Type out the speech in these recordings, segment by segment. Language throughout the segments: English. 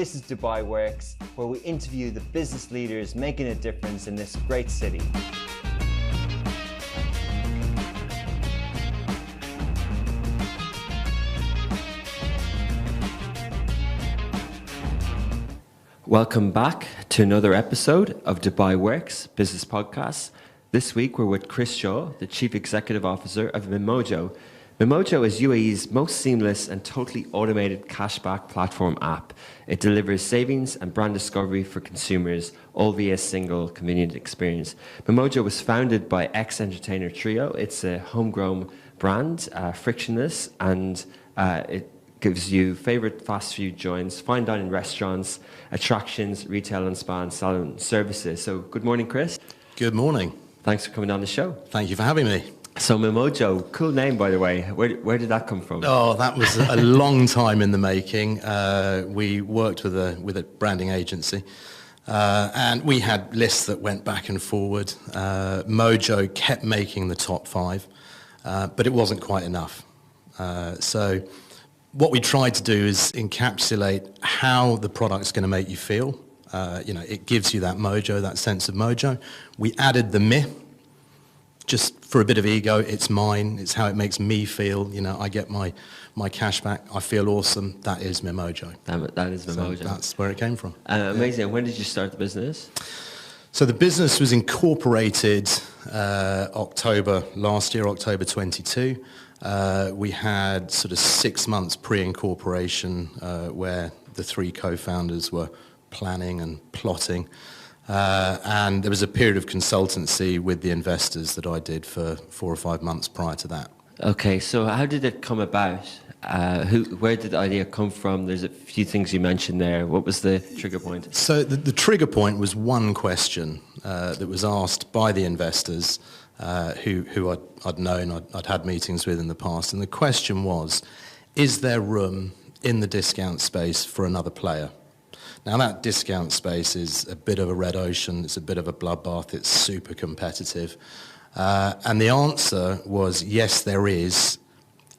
This is Dubai Works, where we interview the business leaders making a difference in this great city. Welcome back to another episode of Dubai Works Business Podcast. This week we're with Chris Shaw, the Chief Executive Officer of Mimojo. Mimojo is UAE's most seamless and totally automated cashback platform app. It delivers savings and brand discovery for consumers, all via a single convenient experience. Mimojo was founded by ex-entertainer Trio. It's a homegrown brand, frictionless, and it gives you favorite fast food joints, fine dining restaurants, attractions, retail and spa and salon services. So good morning, Chris. Good morning. Thanks for coming on the show. Thank you for having me. So Mimojo, cool name, by the way. Where did that come from? Oh, that was a long time in the making. We worked with a branding agency, and we had lists that went back and forward. Mojo kept making the top 5, but it wasn't quite enough. So what we tried to do is encapsulate how the product's going to make you feel. It gives you that mojo, that sense of mojo. We added the meh. Just for a bit of ego, it's mine, it's how it makes me feel. I get my cash back, I feel awesome. That is Mimojo. That is Mimojo. So that's where it came from. Amazing. When did you start the business? So the business was incorporated October last year, October 22. We had sort of 6 months pre-incorporation where the 3 co-founders were planning and plotting. And there was a period of consultancy with the investors that I did for 4 or 5 months prior to that. Okay, so how did it come about? Where did the idea come from? There's a few things you mentioned there. What was the trigger point? So the trigger point was one question that was asked by the investors who I'd known, I'd had meetings with in the past. And the question was, is there room in the discount space for another player? Now that discount space is a bit of a red ocean, it's a bit of a bloodbath, it's super competitive. And the answer was, yes, there is,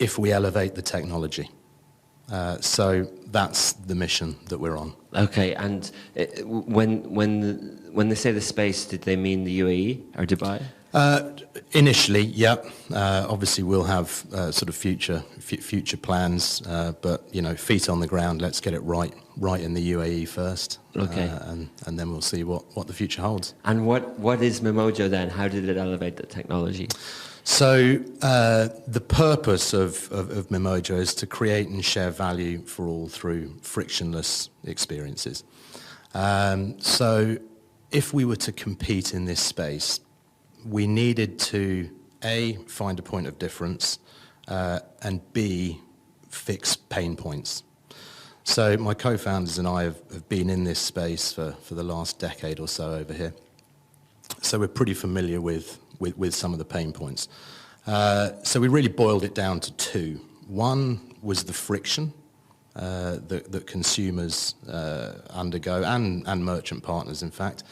if we elevate the technology. So that's the mission that we're on. Okay, and when they say the space, did they mean the UAE or Dubai? Initially, yeah. Obviously, we'll have sort of future plans, but feet on the ground. Let's get it right in the UAE first. Okay, and then we'll see what the future holds. And what is Mimojo then? How did it elevate the technology? So the purpose of Mimojo is to create and share value for all through frictionless experiences. So if we were to compete in this space, we needed to, A, find a point of difference, and B, fix pain points. So my co-founders and I have been in this space for the last decade or so over here. So we're pretty familiar with some of the pain points. So we really boiled it down to 2. One was the friction that consumers undergo, and merchant partners, in fact.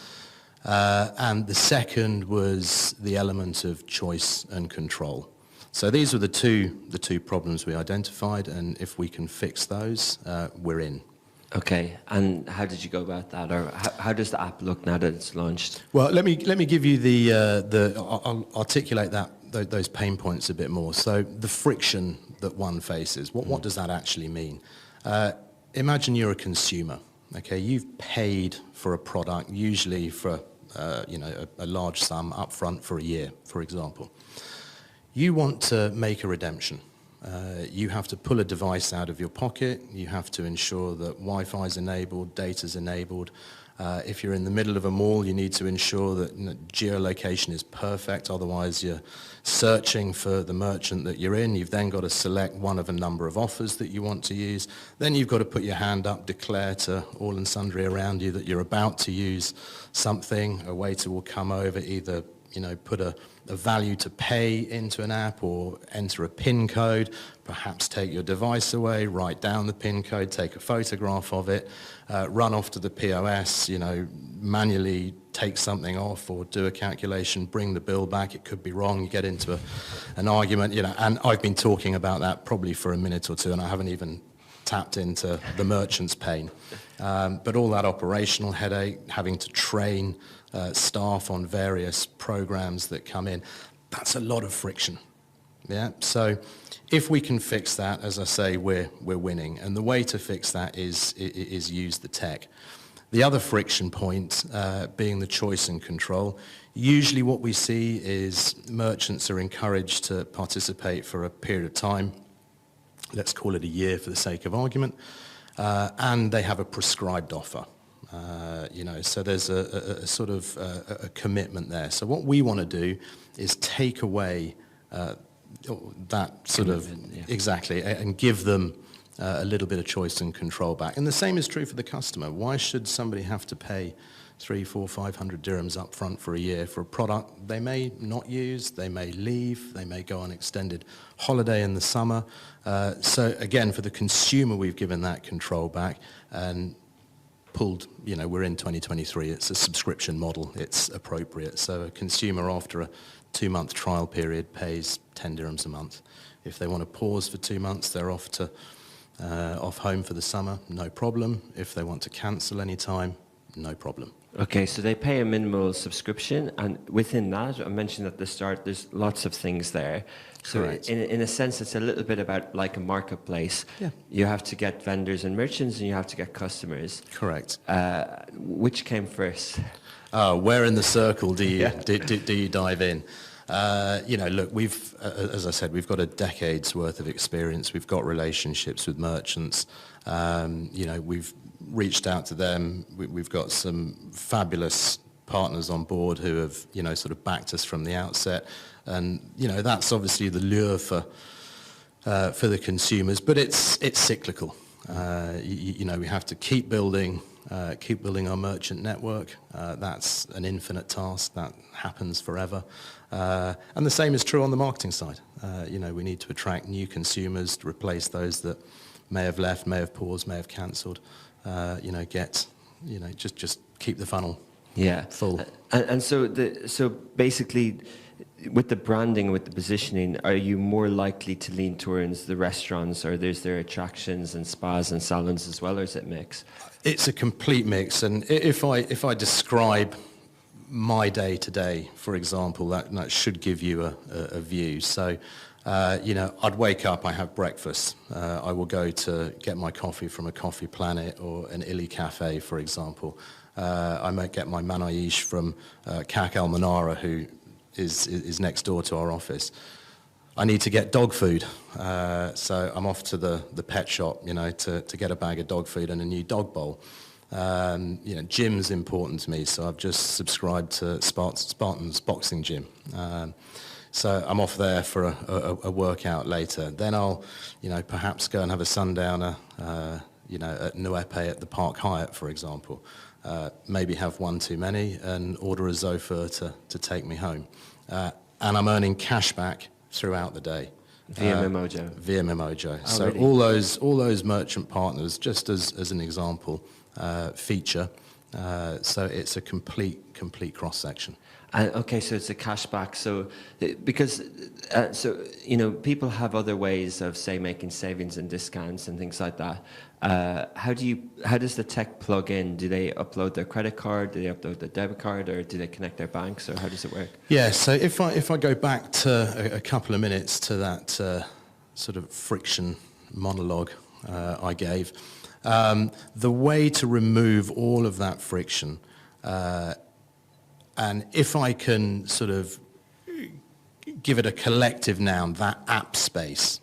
And the second was the element of choice and control. So these were the two problems we identified, and if we can fix those, we're in. Okay, and how did you go about that, or how does the app look now that it's launched? Well, let me give you I'll articulate those pain points a bit more. So the friction that one faces, what does that actually mean? Imagine you're a consumer. Okay, you've paid for a product, usually for a large sum up front for a year, for example. You want to make a redemption. You have to pull a device out of your pocket. You have to ensure that Wi-Fi is enabled, data's enabled. If you're in the middle of a mall, you need to ensure that geolocation is perfect. Otherwise, you're searching for the merchant that you're in. You've then got to select one of a number of offers that you want to use. Then you've got to put your hand up, declare to all and sundry around you that you're about to use something. A waiter will come over, either put a value to pay into an app or enter a PIN code, perhaps take your device away, write down the PIN code, take a photograph of it, run off to the POS, manually take something off or do a calculation, bring the bill back. It could be wrong. You get into an argument, and I've been talking about that probably for a minute or two, and I haven't even tapped into the merchant's pain. But all that operational headache, having to train staff on various programs that come in, that's a lot of friction. Yeah. So if we can fix that, as I say, we're winning. And the way to fix that is use the tech. The other friction point being the choice and control. Usually what we see is merchants are encouraged to participate for a period of time. Let's call it a year for the sake of argument. And they have a prescribed offer. So there's a sort of a commitment there. So what we want to do is take away that sort of, exactly, and give them a little bit of choice and control back. And the same is true for the customer. Why should somebody have to pay 300, 400, 500 dirhams up front for a year for a product they may not use, they may leave, they may go on extended holiday in the summer. So again, for the consumer, we've given that control back and pulled, we're in 2023, it's a subscription model, it's appropriate. So a consumer after a 2-month trial period pays 10 dirhams a month. If they want to pause for 2 months, they're off home for the summer, no problem. If they want to cancel any time, no problem. Okay, so they pay a minimal subscription, and within that, I mentioned at the start, there's lots of things there. So in a sense, it's a little bit about like a marketplace. Yeah. You have to get vendors and merchants, and you have to get customers. Correct. Which came first? Where in the circle do you dive in? Look, we've, as I said, we've got a decade's worth of experience. We've got relationships with merchants. We've reached out to them. We've got some fabulous partners on board who have, sort of backed us from the outset. And, that's obviously the lure for the consumers, but it's cyclical. We have to keep building our merchant network. That's an infinite task that happens forever. And the same is true on the marketing side. We need to attract new consumers to replace those that may have left, may have paused, may have cancelled. Just keep the funnel full. And so basically, with the branding, with the positioning, are you more likely to lean towards the restaurants, or is there attractions and spas and salons as well, or is it mix? It's a complete mix. And if I describe my day to day, for example, that should give you a view. So, I'd wake up, I have breakfast. I will go to get my coffee from a Coffee Planet or an Illy Cafe, for example. I might get my manaish from Kak El Manara, who is next door to our office. I need to get dog food, so I'm off to the pet shop, to get a bag of dog food and a new dog bowl. Gym's important to me, so I've just subscribed to Spartan's boxing gym. So I'm off there for a workout later. Then I'll, perhaps go and have a sundowner, at Nuepe at the Park Hyatt, for example. Maybe have one too many and order a Zofer to take me home. And I'm earning cashback throughout the day. Via Mimojo. Via Mimojo. Oh, so really? all those merchant partners, just as an example, feature. So it's a complete cross section. Okay, so it's a cashback. So, because people have other ways of, say, making savings and discounts and things like that. How does the tech plug in? Do they upload their credit card? Do they upload their debit card, or do they connect their banks, or how does it work? Yeah. So if I go back to a couple of minutes to that sort of friction monologue I gave, the way to remove all of that friction. And if I can sort of give it a collective noun, that app space.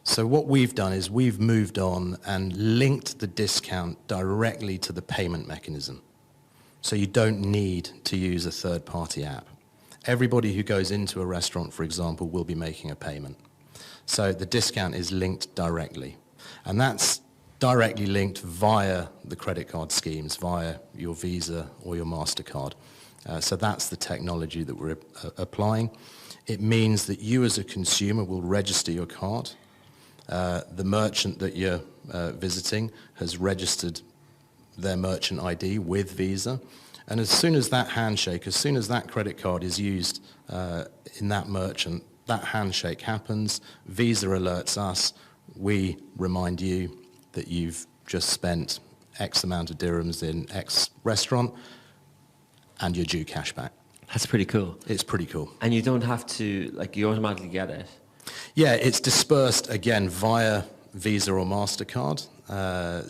So what we've done is we've moved on and linked the discount directly to the payment mechanism. So you don't need to use a third-party app. Everybody who goes into a restaurant, for example, will be making a payment. So the discount is linked directly. And that's directly linked via the credit card schemes, via your Visa or your MasterCard. So that's the technology that we're applying. It means that you as a consumer will register your card. The merchant that you're visiting has registered their merchant ID with Visa. And as soon as that handshake, as soon as that credit card is used in that merchant, that handshake happens, Visa alerts us, we remind you that you've just spent X amount of dirhams in X restaurant and you're due cash back. That's pretty cool. It's pretty cool. And you don't have to, like, you automatically get it. Yeah, it's dispersed again via Visa or MasterCard.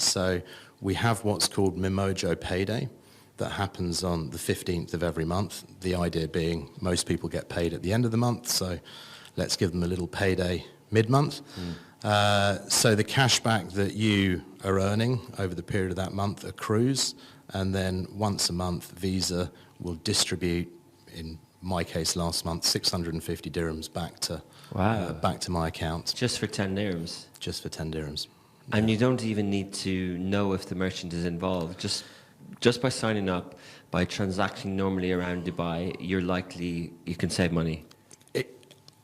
So we have what's called Mimojo Payday that happens on the 15th of every month. The idea being most people get paid at the end of the month, so let's give them a little payday mid-month. So the cashback that you are earning over the period of that month accrues, and then once a month Visa will distribute, in my case last month, 650 dirhams back to my account. Just for 10 dirhams? Just for 10 dirhams. And you don't even need to know if the merchant is involved. Just by signing up, by transacting normally around Dubai, you can save money.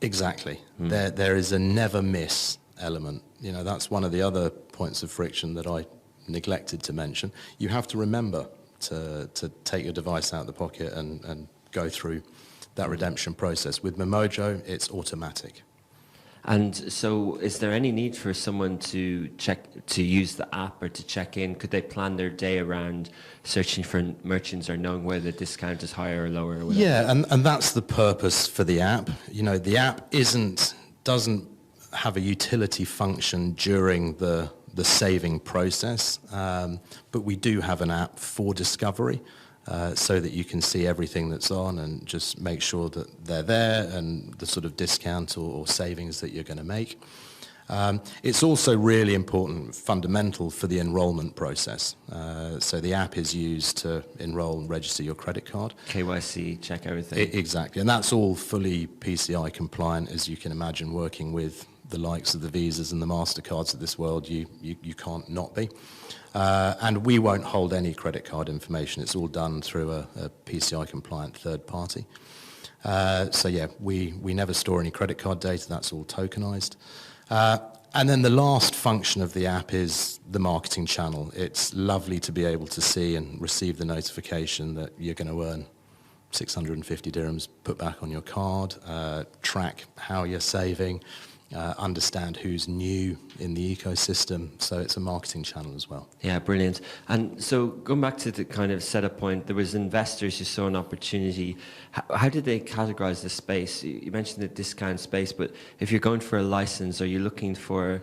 Exactly. There is a never miss element. You know, that's one of the other points of friction that I neglected to mention. You have to remember to take your device out of the pocket and go through that redemption process. With Mimojo, it's automatic. And so is there any need for someone to use the app or to check in? Could they plan their day around searching for merchants or knowing whether the discount is higher or lower or whatever? Yeah, and that's the purpose for the app. You know, the app doesn't have a utility function during the saving process, but we do have an app for discovery. So that you can see everything that's on and just make sure that they're there and the sort of discount or savings that you're going to make. It's also really important, fundamental for the enrollment process. So the app is used to enroll and register your credit card. KYC, check everything. Exactly, and that's all fully PCI compliant, as you can imagine, working with the likes of the Visas and the MasterCards of this world. You can't not be. And we won't hold any credit card information. It's all done through a PCI compliant third party. So yeah, we never store any credit card data. That's all tokenized. And then the last function of the app is the marketing channel. It's lovely to be able to see and receive the notification that you're going to earn 650 dirhams put back on your card, track how you're saving, understand who's new in the ecosystem. So it's a marketing channel as well. Yeah, brilliant. And so going back to the kind of setup point, there was investors who saw an opportunity. How did they categorize the space? You mentioned the discount space, but if you're going for a license, are you looking for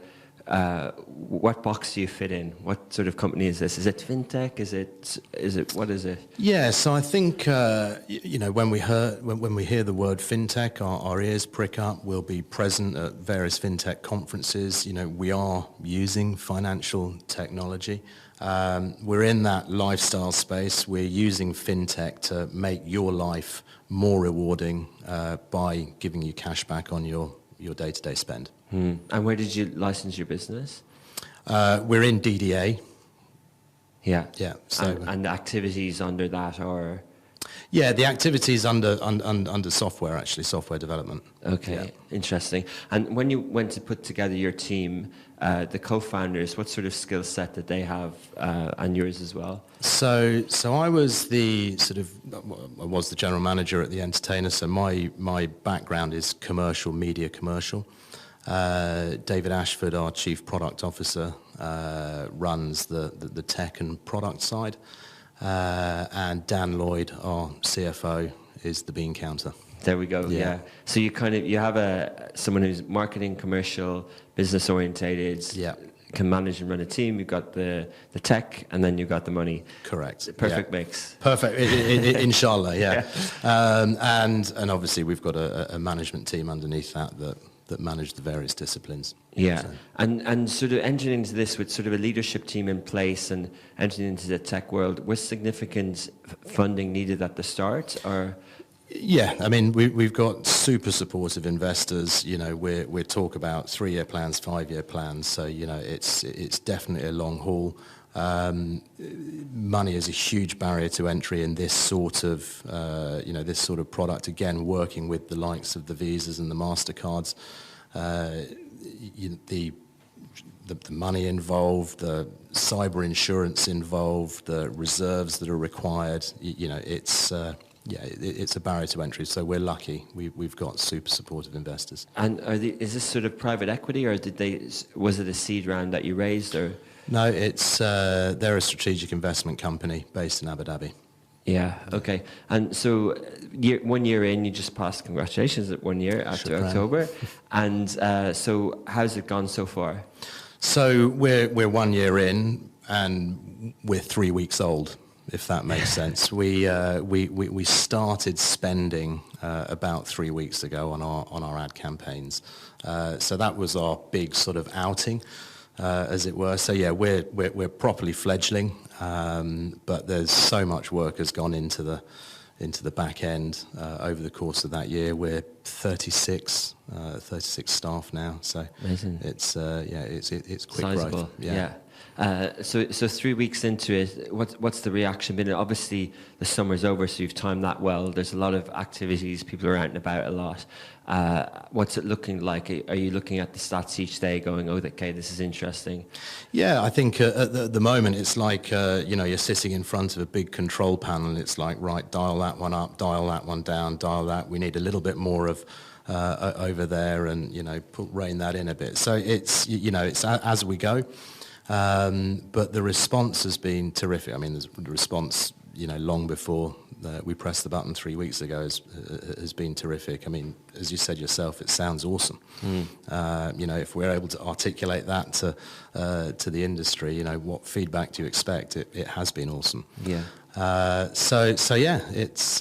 what box do you fit in? What sort of company is this? Is it fintech? Is it what is it? Yeah, so I think you know, when we hear the word fintech, our ears prick up. We'll be present at various fintech conferences. You know, we are using financial technology. We're in that lifestyle space. We're using fintech to make your life more rewarding by giving you cash back on your day-to-day spend. And where did you license your business? We're in DDA. Yeah. Yeah. So and the activities under that are? Yeah, the activities under software, actually, software development. Okay, yeah. Interesting. And when you went to put together your team, the co-founders, what sort of skill set did they have, and yours as well? So I was the general manager at the Entertainer. So my background is commercial. David Ashford, our chief product officer, runs the tech and product side. And Dan Lloyd, our CFO, is the bean counter. There we go. Yeah. So you have someone who's marketing, commercial, business orientated. Yeah. Can manage and run a team. You've got the tech, and then you've got the money. Correct. Perfect mix. Perfect. Inshallah. Yeah. And obviously we've got a management team underneath that manage the various disciplines. Yeah, so. And sort of entering into this with sort of a leadership team in place and entering into the tech world, was significant funding needed at the start, or? Yeah, I mean, we've got super supportive investors. You know, we talk about 3-year plans, 5-year plans. So, you know, it's definitely a long haul. Money is a huge barrier to entry in this sort of this sort of product. Again, working with the likes of the Visas and the MasterCards, the money involved, the cyber insurance involved, the reserves that are required. You know, it's Yeah, it's a barrier to entry, so we're lucky. We've got super supportive investors. And is this sort of private equity, or was it a seed round that you raised, or? No, it's they're a strategic investment company based in Abu Dhabi. Yeah, okay. And so 1 year in, you just passed, congratulations, at 1 year after October. And so how's it gone so far? So we're 1 year in, and we're 3 weeks old, if that makes sense. We started spending about 3 weeks ago on our ad campaigns. So that was our big sort of outing, as it were. So yeah, we're properly fledgling, but there's so much work has gone into the back end over the course of that year. We're 36 staff now, so amazing. It's it's quick sizable growth. Yeah. So 3 weeks into it, what's the reaction been? Obviously, the summer's over, so you've timed that well. There's a lot of activities, people are out and about a lot. What's it looking like? Are you looking at the stats each day going, oh, okay, this is interesting? Yeah, I think at the moment it's like, you're sitting in front of a big control panel. It's like, right, dial that one up, dial that one down, dial that. We need a little bit more of over there, and, rein that in a bit. So it's as we go. But the response has been terrific. I mean, the response, long before we pressed the button 3 weeks ago has been terrific. I mean, as you said yourself, it sounds awesome. If we're able to articulate that to the industry, what feedback do you expect? It has been awesome. Yeah. So yeah, it's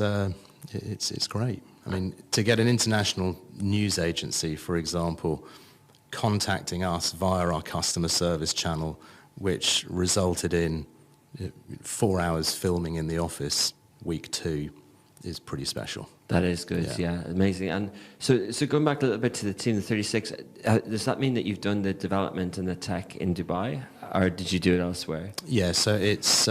great. I mean, to get an international news agency, for example, contacting us via our customer service channel, which resulted in 4 hours filming in the office week 2, is pretty special. That is good, yeah, amazing. And so going back a little bit to the team, the 36, does that mean that you've done the development and the tech in Dubai, or did you do it elsewhere? Yeah, so it's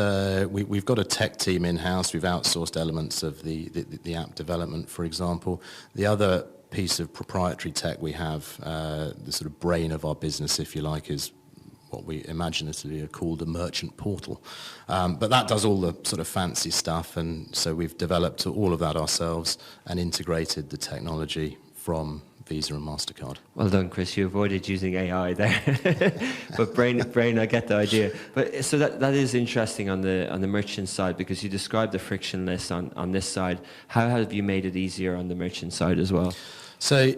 we've got a tech team in-house. We've outsourced elements of the app development, for example. The other piece of proprietary tech we have, the sort of brain of our business, if you like, is what we imaginatively are called a merchant portal. But that does all the sort of fancy stuff, and so we've developed all of that ourselves and integrated the technology from Visa and MasterCard. Well done, Chris. You avoided using AI there. But brain, I get the idea. But so that is interesting on the merchant side, because you described the frictionless on this side. How have you made it easier on the merchant side as well? So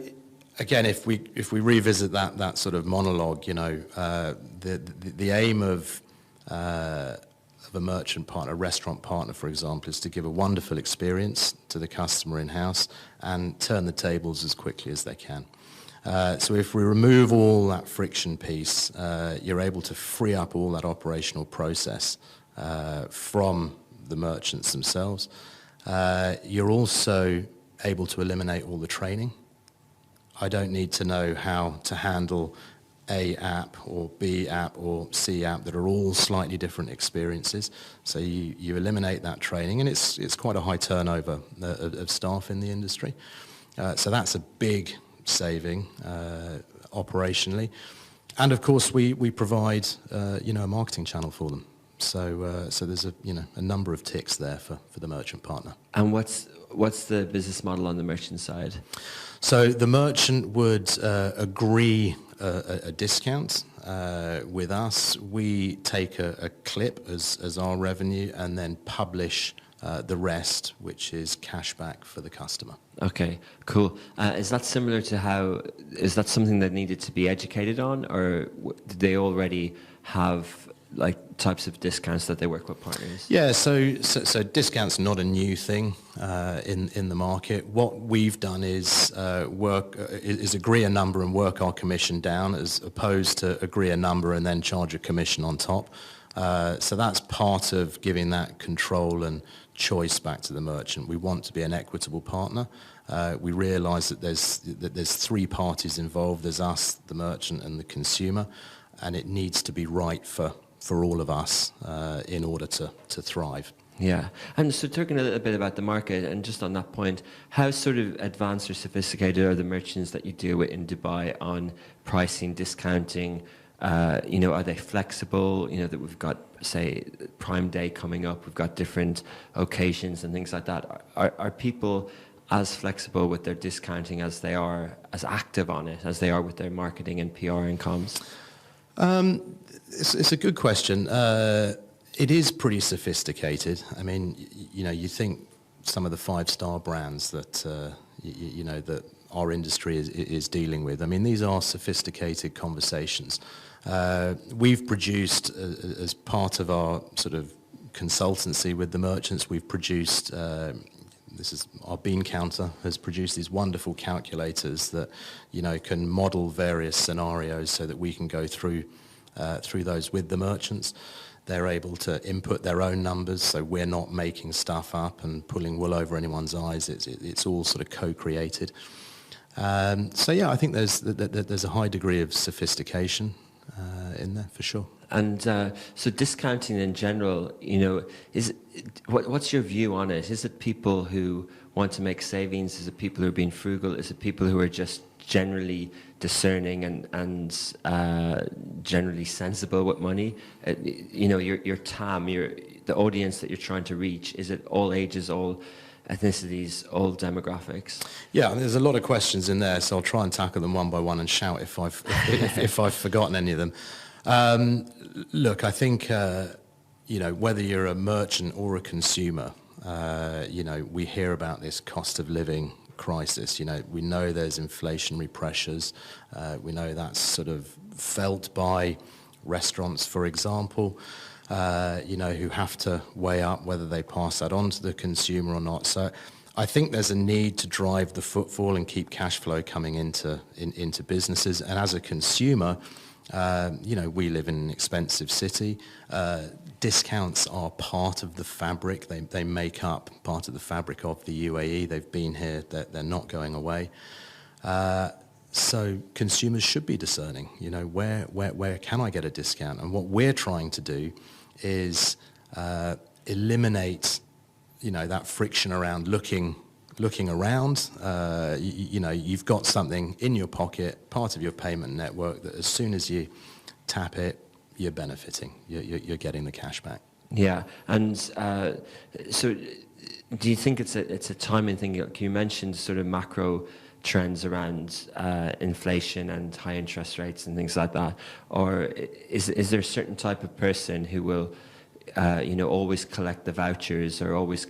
again, if we revisit that sort of monologue, the aim of a merchant partner, a restaurant partner, for example, is to give a wonderful experience to the customer in-house and turn the tables as quickly as they can. So if we remove all that friction piece, you're able to free up all that operational process from the merchants themselves. You're also able to eliminate all the training. I don't need to know how to handle A app or B app or C app that are all slightly different experiences. So you eliminate that training, and it's quite a high turnover of staff in the industry. So that's a big saving operationally. And of course we provide a marketing channel for them. So there's a number of ticks there for the merchant partner. And what's the business model on the merchant side? So the merchant would agree a discount with us. We take a clip as our revenue and then publish the rest, which is cashback for the customer. Okay, cool. Is that similar to is that something that needed to be educated on, or did they already have types of discounts that they work with partners? Yeah, so discounts not a new thing in the market. What we've done is agree a number and work our commission down, as opposed to agree a number and then charge a commission on top. So that's part of giving that control and choice back to the merchant. We want to be an equitable partner. We realise that there's 3 parties involved. There's us, the merchant, and the consumer, and it needs to be right for all of us in order to thrive. Yeah, and so talking a little bit about the market, and just on that point, how sort of advanced or sophisticated are the merchants that you deal with in Dubai on pricing, discounting, Are they flexible? That we've got, say, Prime Day coming up, we've got different occasions and things like that. Are people as flexible with their discounting as they are, as active on it, as they are with their marketing and PR and comms? It's a good question. It is pretty sophisticated. I mean, you think some of the five-star brands that, that our industry is dealing with. I mean, these are sophisticated conversations. We've produced, as part of our sort of consultancy with the merchants, we've produced, this is our bean counter, has produced these wonderful calculators that, can model various scenarios so that we can go through those with the merchants. They're able to input their own numbers, so we're not making stuff up and pulling wool over anyone's eyes. It's all sort of co-created. I think there's a high degree of sophistication in there for sure. And so discounting in general, what's your view on it? Is it people who want to make savings? Is it people who are being frugal? Is it people who are just generally discerning and generally sensible with money? Your TAM, the audience that you're trying to reach, is it all ages, all ethnicities, all demographics? Yeah, there's a lot of questions in there, so I'll try and tackle them one by one and shout if I've forgotten any of them. Look, I think whether you're a merchant or a consumer, we hear about this cost of living crisis. We know there's inflationary pressures. We know that's sort of felt by restaurants, for example, who have to weigh up whether they pass that on to the consumer or not. So I think there's a need to drive the footfall and keep cash flow coming into businesses. And as a consumer, we live in an expensive city. Discounts are part of the fabric. They make up part of the fabric of the UAE. They've been here. They're not going away. So consumers should be discerning. Where can I get a discount? And what we're trying to do is eliminate, that friction around looking around. You've got something in your pocket, part of your payment network, that as soon as you tap it, you're benefiting. You're getting the cash back. Yeah, and so do you think it's a timing thing? You mentioned sort of macro trends around inflation and high interest rates and things like that, or is there a certain type of person who will, always collect the vouchers or always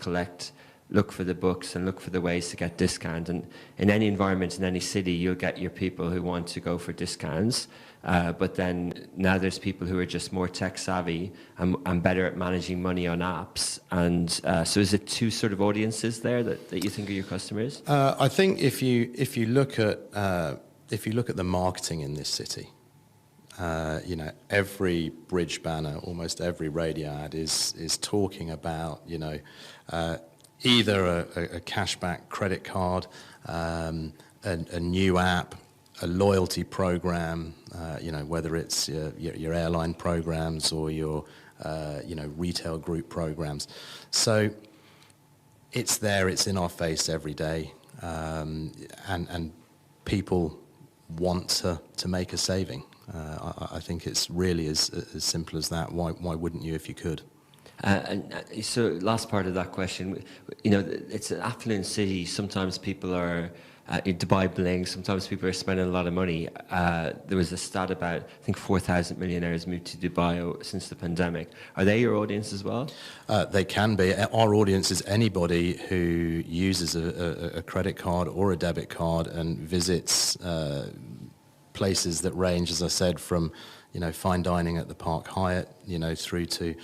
look for the books and look for the ways to get discount? And in any environment, in any city, you'll get your people who want to go for discounts. But then now there's people who are just more tech savvy and better at managing money on apps. And so is it two sort of audiences there that you think are your customers? I think if you look at the marketing in this city, every bridge banner, almost every radio ad is talking about either a cashback credit card, a new app, a loyalty program, whether it's your airline programs or your retail group programs. So it's there, it's in our face every day, and people want to make a saving. I think it's really as simple as that. Why wouldn't you if you could? So last part of that question, it's an affluent city. Sometimes people are in Dubai bling. Sometimes people are spending a lot of money. There was a stat about, I think, 4,000 millionaires moved to Dubai since the pandemic. Are they your audience as well? They can be. Our audience is anybody who uses a credit card or a debit card and visits places that range, as I said, from fine dining at the Park Hyatt, through to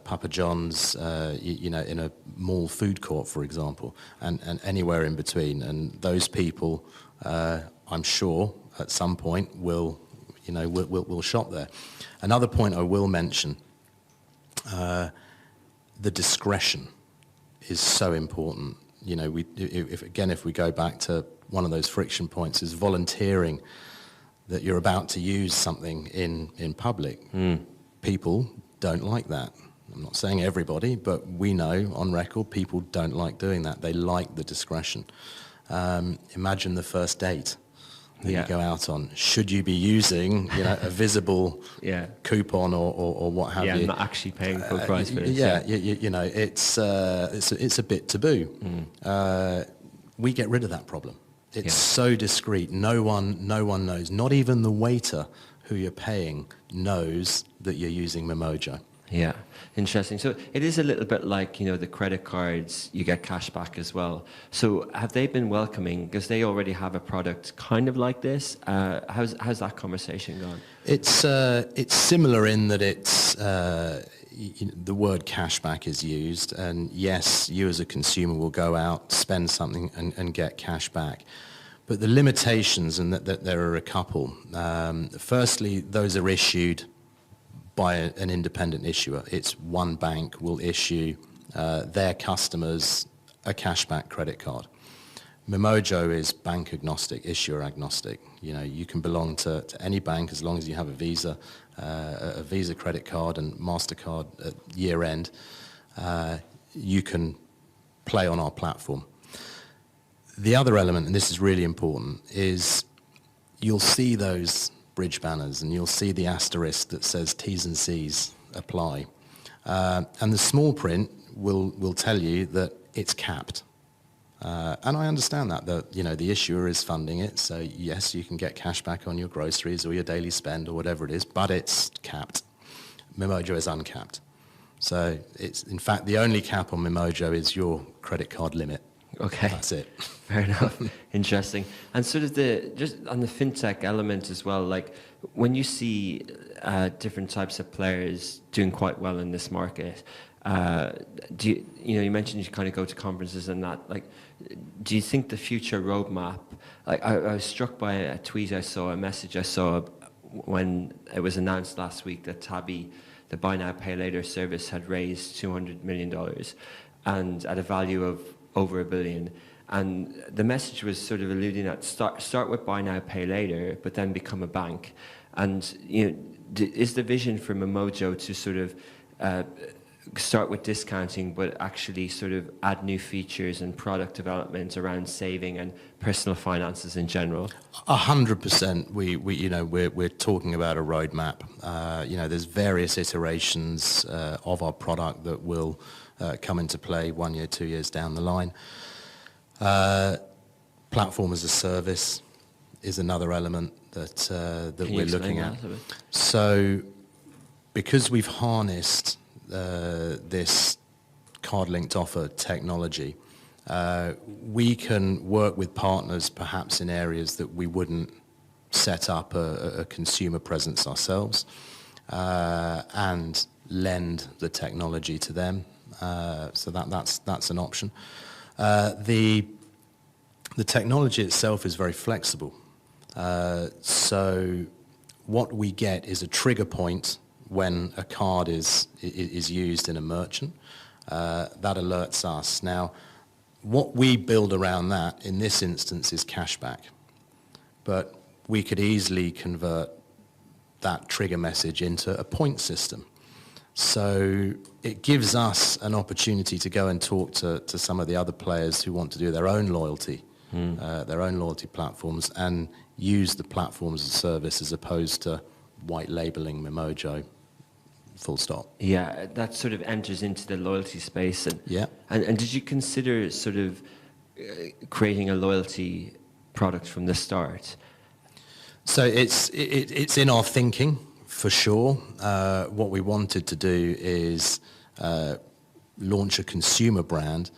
Papa John's, in a mall food court, for example, and anywhere in between. And those people, I'm sure, at some point will shop there. Another point I will mention, the discretion is so important. If we go back to one of those friction points, is volunteering that you're about to use something in public. People don't like that. I'm not saying everybody, but we know on record people don't like doing that. They like the discretion. Imagine the first date. that Yeah. you go out on. Should you be using, a visible Yeah. coupon or what have Yeah, you? I'm not actually paying full price for this. Yeah, it's a bit taboo. We get rid of that problem. It's so discreet. No one knows. Not even the waiter who you're paying knows that you're using Mimojo. Yeah, interesting. So it is a little bit like, the credit cards, you get cash back as well. So have they been welcoming, because they already have a product kind of like this? How's that conversation gone? It's similar in that it's the word cashback is used, and yes, you as a consumer will go out, spend something, and get cash back. But the limitations, and that there are a couple. Firstly, those are issued by an independent issuer. It's one bank will issue their customers a cashback credit card. Mimojo is bank agnostic, issuer agnostic. You can belong to any bank as long as you have a Visa credit card and MasterCard at year end. You can play on our platform. The other element, and this is really important, is you'll see those bridge banners and you'll see the asterisk that says T's and C's apply. And the small print will tell you that it's capped. And I understand that the issuer is funding it, so yes, you can get cash back on your groceries or your daily spend or whatever it is, but it's capped. Mimojo is uncapped. So it's, in fact, the only cap on Mimojo is your credit card limit. Okay. That's it. Fair enough. Interesting. And sort of just on the fintech element as well, like when you see different types of players doing quite well in this market, you mentioned you kind of go to conferences and that, like, do you think the future roadmap, like I was struck by a tweet I saw, a message I saw when it was announced last week that Tabby, the buy now pay later service, had raised $200 million and at a value of over $1 billion. And the message was sort of alluding at start with buy now pay later, but then become a bank. And is the vision for Mimojo to sort of start with discounting, but actually sort of add new features and product development around saving and personal finances in general? 100%. We're talking about a roadmap. There's various iterations of our product that will come into play 1 year, 2 years down the line. Platform as a service is another element that we're looking at. So, because we've harnessed this card-linked offer technology, we can work with partners perhaps in areas that we wouldn't set up a consumer presence ourselves and lend the technology to them. So that's an option. The technology itself is very flexible. So what we get is a trigger point when a card is used in a merchant. That alerts us. Now, what we build around that in this instance is cashback. But we could easily convert that trigger message into a point system. So it gives us an opportunity to go and talk to some of the other players who want to do their own loyalty platforms and use the platform as a service as opposed to white labeling Mimojo, full stop. Yeah, that sort of enters into the loyalty space. And did you consider sort of creating a loyalty product from the start? So it's in our thinking. For sure. What we wanted to do is launch a consumer brand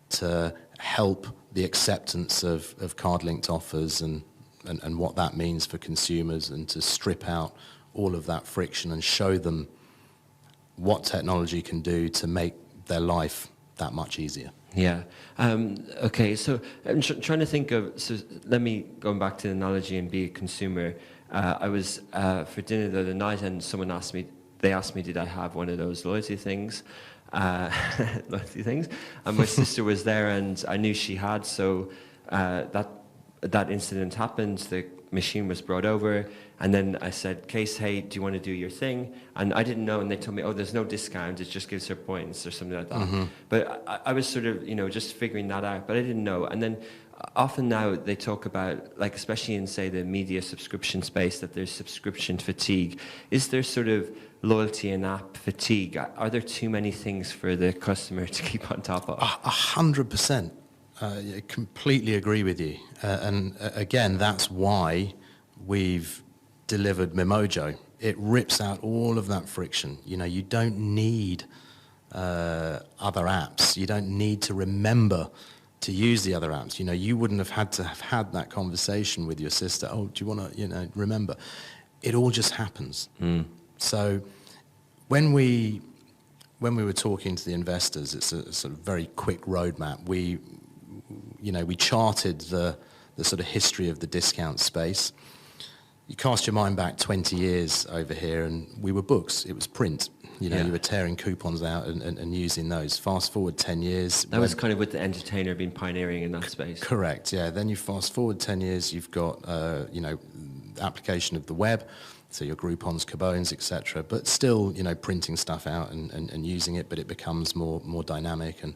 to help the acceptance of card-linked offers and what that means for consumers, and to strip out all of that friction and show them what technology can do to make their life that much easier. Yeah. Okay, so I'm trying to think of, so let me go back to the analogy and be a consumer. I was for dinner the other night and someone asked me, did I have one of those loyalty things? And my sister was there and I knew she had, so that incident happened. The machine was brought over, and then I said, Case, hey, do you want to do your thing? And I didn't know, and they told me, oh, there's no discount, it just gives her points or something like that. But I was sort of, just figuring that out, but I didn't know. And then often now they talk about, like, especially in, say, the media subscription space, that there's subscription fatigue. Is there sort of loyalty and app fatigue? Are there too many things for the customer to keep on top of? 100%. I completely agree with you. And again, that's why we've delivered Mimojo. It rips out all of that friction. You don't need other apps. You don't need to remember to use the other apps. You wouldn't have had to have had that conversation with your sister. Oh, do you want to, remember? It all just happens. So when we were talking to the investors, it's a sort of very quick roadmap. We charted the sort of history of the discount space. You cast your mind back 20 years over here, and we were books. It was print. You were tearing coupons out and using those. Fast forward 10 years. That was kind of with the Entertainer being pioneering in that space. Correct, yeah. Then you fast forward 10 years, you've got, application of the web, so your Groupons, Cabones, etc. But still, printing stuff out and using it, but it becomes more dynamic. And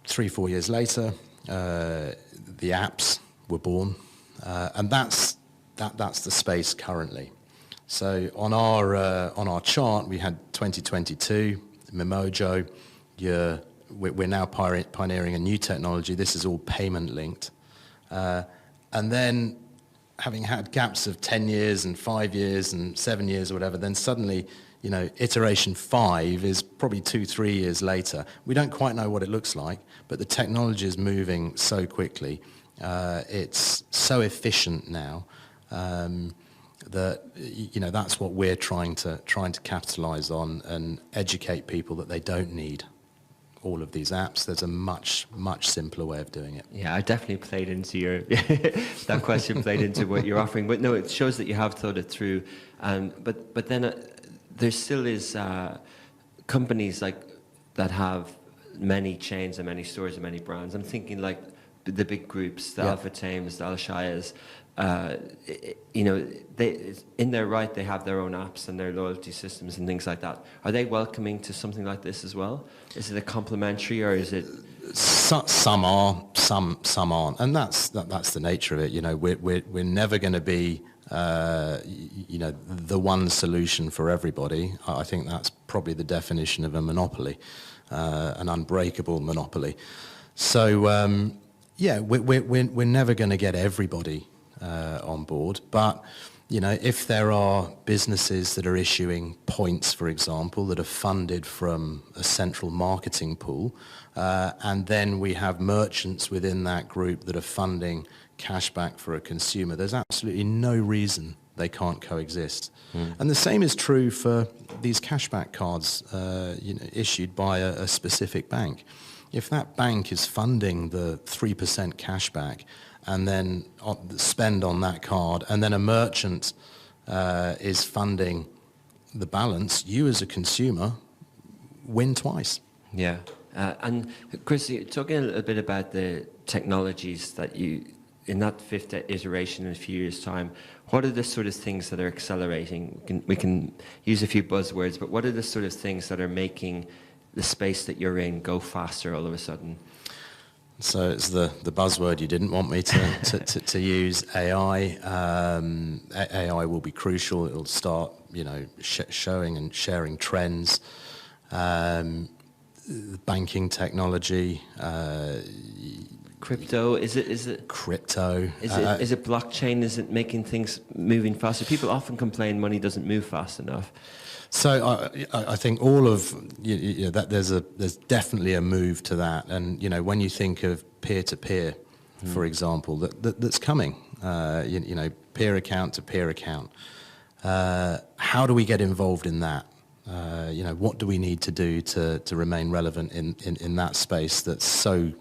3-4 years later, the apps were born, and that's the space currently. So on our chart, we had 2022, Mimojo. We're now pioneering a new technology. This is all payment linked, and then having had gaps of 10 years and 5 years and 7 years or whatever, then suddenly, iteration 5 is probably 2-3 years later. We don't quite know what it looks like, but the technology is moving so quickly. It's so efficient now. That that's what we're trying to capitalize on and educate people that they don't need all of these apps. There's a much simpler way of doing it. Yeah, I definitely played into your that question played into what you're offering. But no, it shows that you have thought it through. But then there still is companies like that have many chains and many stores and many brands. I'm thinking like the big groups, the Alpha Tames, the Alshayas. They, in their right, they have their own apps and their loyalty systems and things like that. Are they welcoming to something like this as well? Is it a complementary, or is it? Some are, some aren't, and that's the nature of it. We're never going to be, the one solution for everybody. I think that's probably the definition of a monopoly, an unbreakable monopoly. So we're never going to get everybody on board, but if there are businesses that are issuing points, for example, that are funded from a central marketing pool, and then we have merchants within that group that are funding cashback for a consumer, there's absolutely no reason they can't coexist. And the same is true for these cashback cards issued by a specific bank. If that bank is funding the 3% cashback and then spend on that card, and then a merchant is funding the balance, you as a consumer win twice. Yeah. And Chris, talking a little bit about the technologies that you, in that fifth iteration in a few years' time, what are the sort of things that are accelerating? We can use a few buzzwords, but what are the sort of things that are making the space that you're in go faster all of a sudden? So it's the buzzword you didn't want me to use, AI. AI will be crucial. It'll start, showing and sharing trends. Banking technology. Crypto, is it crypto? Is it blockchain? Is it making things moving faster? People often complain money doesn't move fast enough. So I think all of that there's definitely a move to that, and when you think of peer-to-peer, for example, that's coming, peer account to peer account. How do we get involved in that? What do we need to do to remain relevant in that space that's so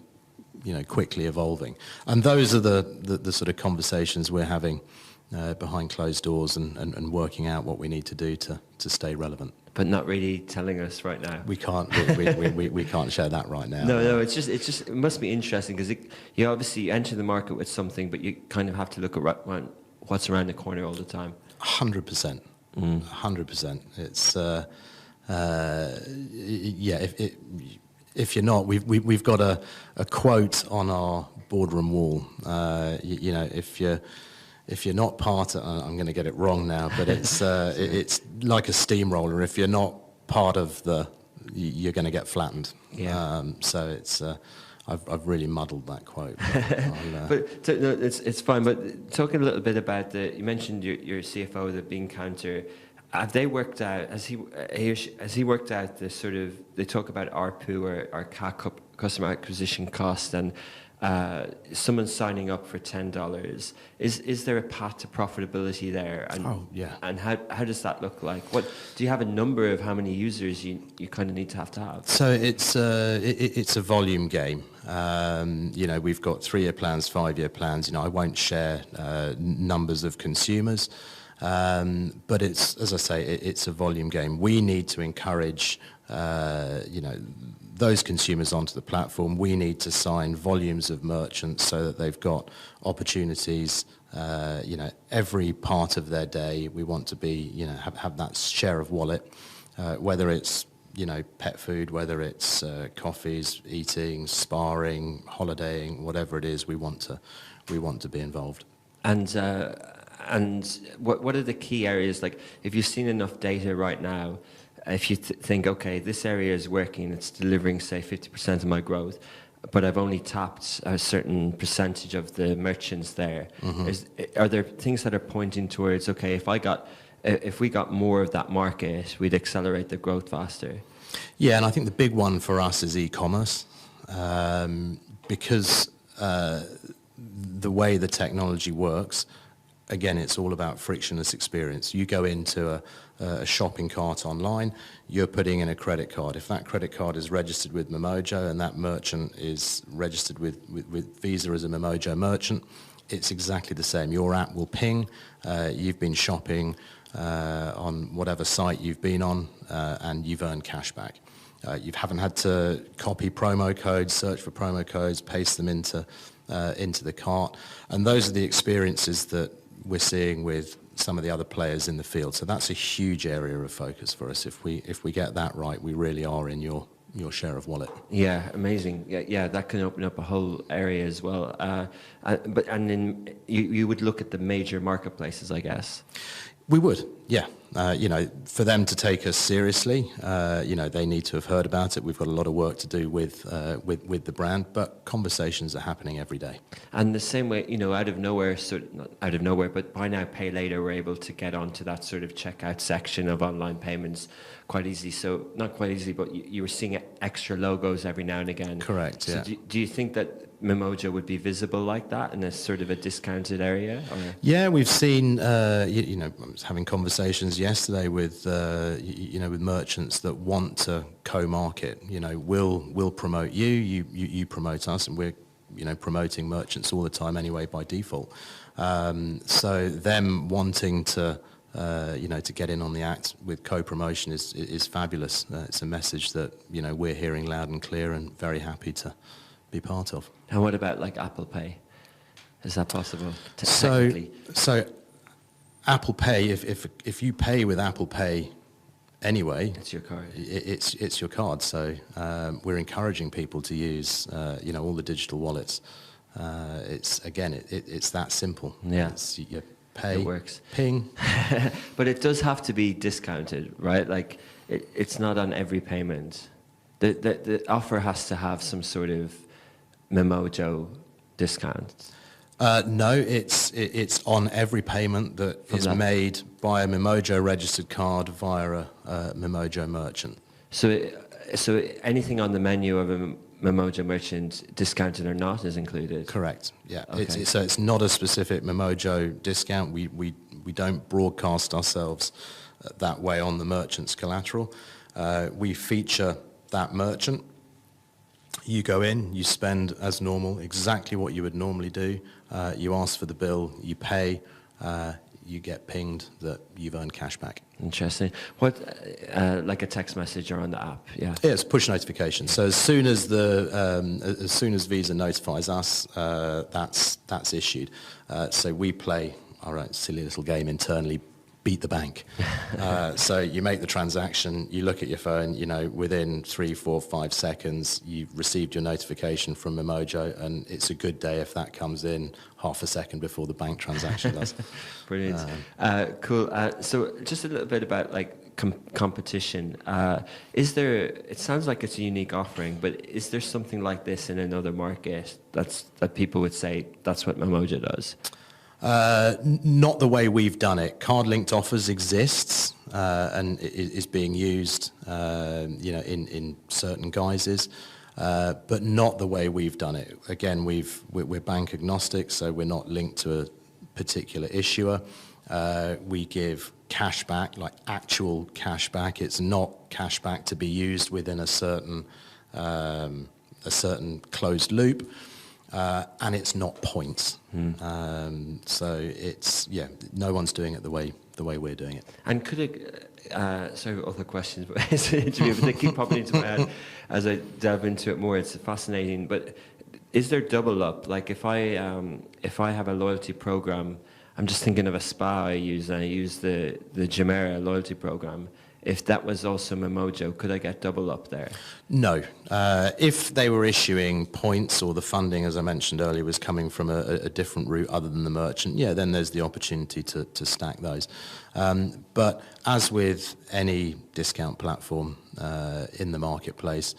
quickly evolving? And those are the sort of conversations we're having behind closed doors and working out what we need to do to stay relevant. but not really telling us right now. We can't we can't share that right now. No, it's just it must be interesting because you obviously enter the market with something, but you kind of have to look at what's around the corner all the time. 100%. 100%. It's if you're not, we've got a quote on our boardroom wall. You know, if you're not part of, I'm going to get it wrong now, but it's like a steamroller. If you're not part of you're going to get flattened. Yeah. So it's I've really muddled that quote. But no, it's fine. But talking a little bit about you mentioned your CFO, the bean counter. Have they worked out? Has he worked out the sort of? They talk about ARPU or CAC, customer acquisition cost, and someone signing up for $10. Is there a path to profitability there? And, yeah. And how does that look like? What do you have a number of how many users you kind of need to have? So it's a volume game. You know, we've got 3-year plans, 5-year plans. You know, I won't share numbers of consumers. But it's, as I say, it's a volume game. We need to encourage, you know, those consumers onto the platform. We need to sign volumes of merchants so that they've got opportunities, you know, every part of their day. We want to be, you know, have that share of wallet, whether it's, you know, pet food, whether it's coffees, eating, sparring, holidaying, whatever it is, we want to be involved. And what are the key areas? Like, if you've seen enough data right now, if you think, okay, this area is working, it's delivering, say, 50% of my growth, but I've only tapped a certain percentage of the merchants there. Mm-hmm. Are there things that are pointing towards, okay, if we got more of that market, we'd accelerate the growth faster? Yeah, and I think the big one for us is e-commerce, because the way the technology works, again, it's all about frictionless experience. You go into a shopping cart online, you're putting in a credit card. If that credit card is registered with Mimojo and that merchant is registered with Visa as a Mimojo merchant, it's exactly the same. Your app will ping, you've been shopping on whatever site you've been on, and you've earned cashback. You haven't had to copy promo codes, search for promo codes, paste them into the cart. And those are the experiences that we're seeing with some of the other players in the field. So that's a huge area of focus for us. If we get that right, we really are in your share of wallet. Yeah, amazing. Yeah, that can open up a whole area as well. But then you would look at the major marketplaces, I guess. We would, yeah. You know, for them to take us seriously, you know, they need to have heard about it. We've got a lot of work to do with the brand, but conversations are happening every day. And the same way, you know, out of nowhere, not out of nowhere, but buy now, pay later, we're able to get onto that sort of checkout section of online payments quite easily. So not quite easily, but you were seeing extra logos every now and again. Correct, so yeah. Do you think that Mimojo would be visible like that in a sort of a discounted area? Or? Yeah, we've seen, you know, I was having conversations yesterday with, you know, with merchants that want to co-market. You know, we'll promote you promote us, and we're, you know, promoting merchants all the time anyway by default. So them wanting to, you know, to get in on the act with co-promotion is fabulous. It's a message that, you know, we're hearing loud and clear and very happy to be part of. And what about like Apple Pay? Is that possible? So Apple Pay, if you pay with Apple Pay anyway, it's your card. It's your card. So we're encouraging people to use you know, all the digital wallets. It's again, it's that simple. Yeah. You pay, it works. Ping. But it does have to be discounted, right? Like it's not on every payment. The offer has to have some sort of Mimojo discount. No, it's on every payment that is made by a Mimojo registered card via a Mimojo merchant. So anything on the menu of a Mimojo merchant, discounted or not, is included? Correct, yeah. Okay. So it's not a specific Mimojo discount. We don't broadcast ourselves that way on the merchant's collateral. We feature that merchant. You go in, you spend as normal, exactly what you would normally do. You ask for the bill, you pay, you get pinged that you've earned cash back. Interesting. What, like a text message or on the app? Yeah. Yeah, it's push notification. So as soon as Visa notifies us, that's issued. So we play our own silly little game internally, beat the bank. So you make the transaction, you look at your phone, within 3, 4, 5 seconds, you've received your notification from Mimojo, and it's a good day if that comes in half a second before the bank transaction does. Brilliant. Cool. So just a little bit about like competition. It sounds like it's a unique offering, but is there something like this in another market that people would say that's what Mimojo does? Not the way we've done it. Card-linked offers exists and is being used, in certain guises, but not the way we've done it. Again, we're bank agnostic, so we're not linked to a particular issuer. We give cashback, like actual cashback. It's not cashback to be used within a certain closed loop. And it's not points. So it's, no one's doing it the way we're doing it. And could it, sorry, other questions, but they keep popping into my head as I delve into it more. It's fascinating, but is there double up? Like if I have a loyalty program, I'm just thinking of a spa I use, and I use the Jumeirah loyalty program. If that was also Mimojo, could I get double up there? No. If they were issuing points, or the funding, as I mentioned earlier, was coming from a different route other than the merchant, then there's the opportunity to stack those. But as with any discount platform in the marketplace,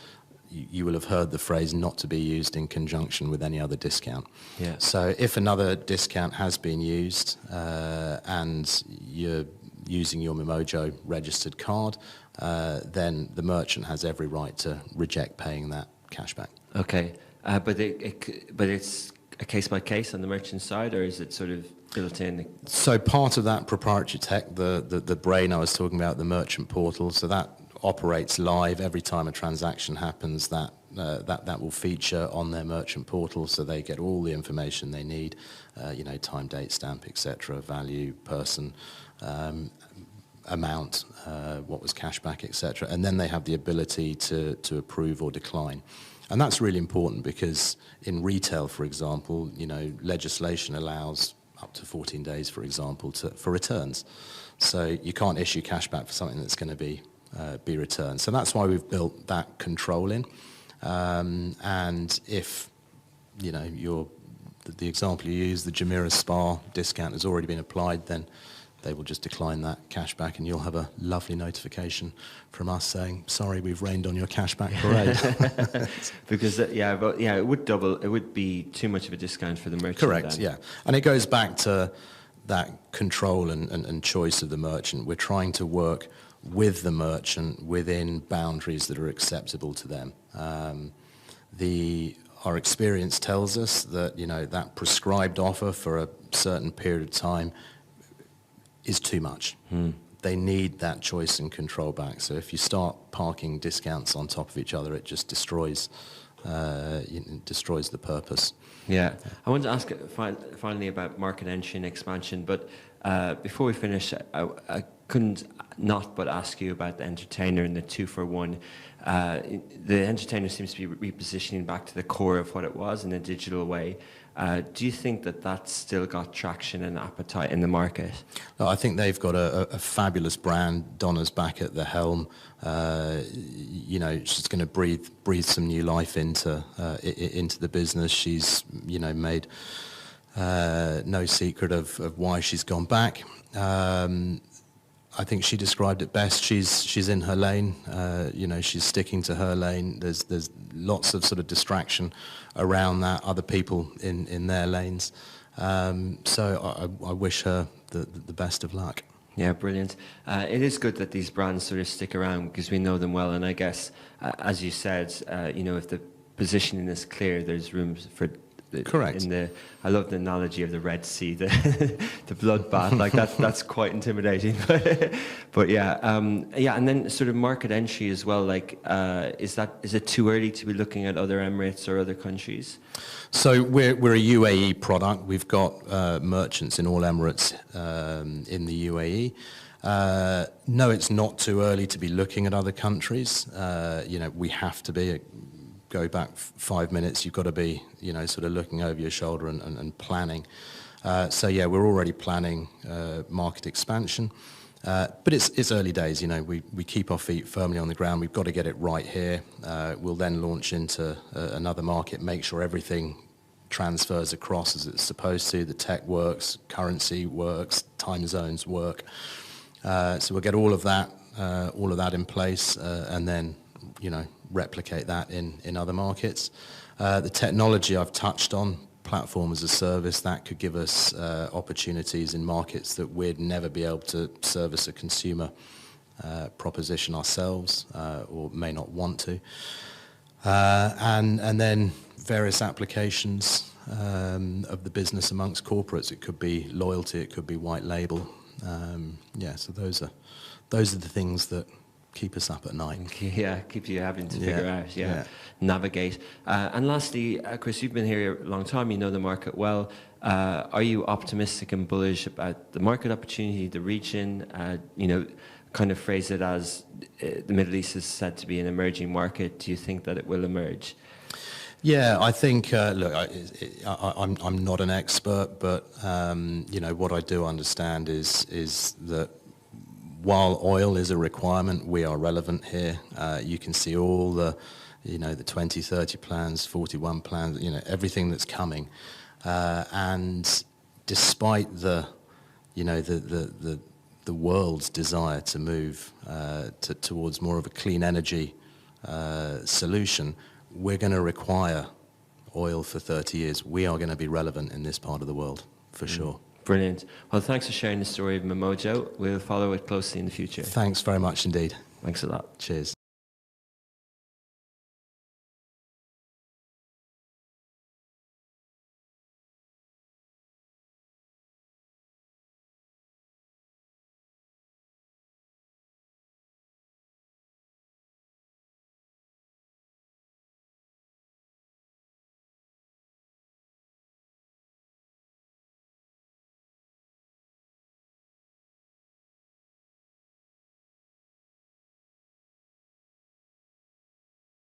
you will have heard the phrase not to be used in conjunction with any other discount. Yeah. So if another discount has been used and you're using your Mimojo registered card, then the merchant has every right to reject paying that cashback. Okay, but it's a case by case on the merchant side, or is it sort of built in? So part of that proprietary tech, the brain I was talking about, the merchant portal, so that operates live every time a transaction happens. That will feature on their merchant portal, so they get all the information they need, time, date, stamp, etc., value, person, amount, what was cashback, etc., and then they have the ability to approve or decline. And that's really important because in retail, for example, legislation allows up to 14 days, for example, for returns. So you can't issue cashback for something that's going to be returned. So that's why we've built that control in. And if the example you use, the Jumeirah spa discount has already been applied, then they will just decline that cashback, and you'll have a lovely notification from us saying, sorry, we've rained on your cashback parade. Because, it would double, it would be too much of a discount for the merchant. Correct, then. yeah. And it goes back to that control and choice of the merchant. We're trying to work with the merchant within boundaries that are acceptable to them. Our experience tells us that, that prescribed offer for a certain period of time is too much. They need that choice and control back. So if you start parking discounts on top of each other, it just destroys the purpose. Yeah. I want to ask finally about market entry and expansion, but before we finish, I couldn't not but ask you about the entertainer and the 2-for-1. The entertainer seems to be repositioning back to the core of what it was in a digital way. Do you think that that's still got traction and appetite in the market? No, I think they've got a fabulous brand. Donna's back at the helm. She's going to breathe some new life into the business. She's made no secret of why she's gone back. I think she described it best. She's in her lane. She's sticking to her lane. There's lots of sort of distraction around that. Other people in their lanes. So I wish her the best of luck. Yeah, brilliant. It is good that these brands sort of stick around because we know them well. And I guess, as you said, if the positioning is clear, there's room for Correct. I love the analogy of the Red Sea, the bloodbath. Like that's quite intimidating. But yeah, and then sort of market entry as well. Like, is it too early to be looking at other Emirates or other countries? So we're a UAE product. We've got merchants in all Emirates in the UAE. No, it's not too early to be looking at other countries. We have to be. Go back 5 minutes, you've got to be, sort of looking over your shoulder and planning. So yeah, we're already planning market expansion. But it's early days, we keep our feet firmly on the ground. We've got to get it right here. We'll then launch into another market, make sure everything transfers across as it's supposed to. The tech works, currency works, time zones work. So we'll get all of that in place, and then, replicate that in other markets. The technology I've touched on, platform as a service, that could give us opportunities in markets that we'd never be able to service a consumer proposition ourselves, or may not want to. And then various applications of the business amongst corporates. It could be loyalty, it could be white label. So those are the things that keep us up at night. Yeah, keep you having to figure out, navigate. And lastly, Chris, you've been here a long time, you know the market well. Are you optimistic and bullish about the market opportunity, the region? Kind of phrase it as the Middle East is said to be an emerging market. Do you think that it will emerge? Yeah, I think, look, I'm not an expert, but, what I do understand is that while oil is a requirement, we are relevant here. You can see all the 2030 plans, 41 plans, everything that's coming. And despite the world's desire to move towards more of a clean energy solution, we're going to require oil for 30 years. We are going to be relevant in this part of the world, for sure. Brilliant. Well, thanks for sharing the story of Mimojo. We'll follow it closely in the future. Thanks very much indeed. Thanks a lot. Cheers.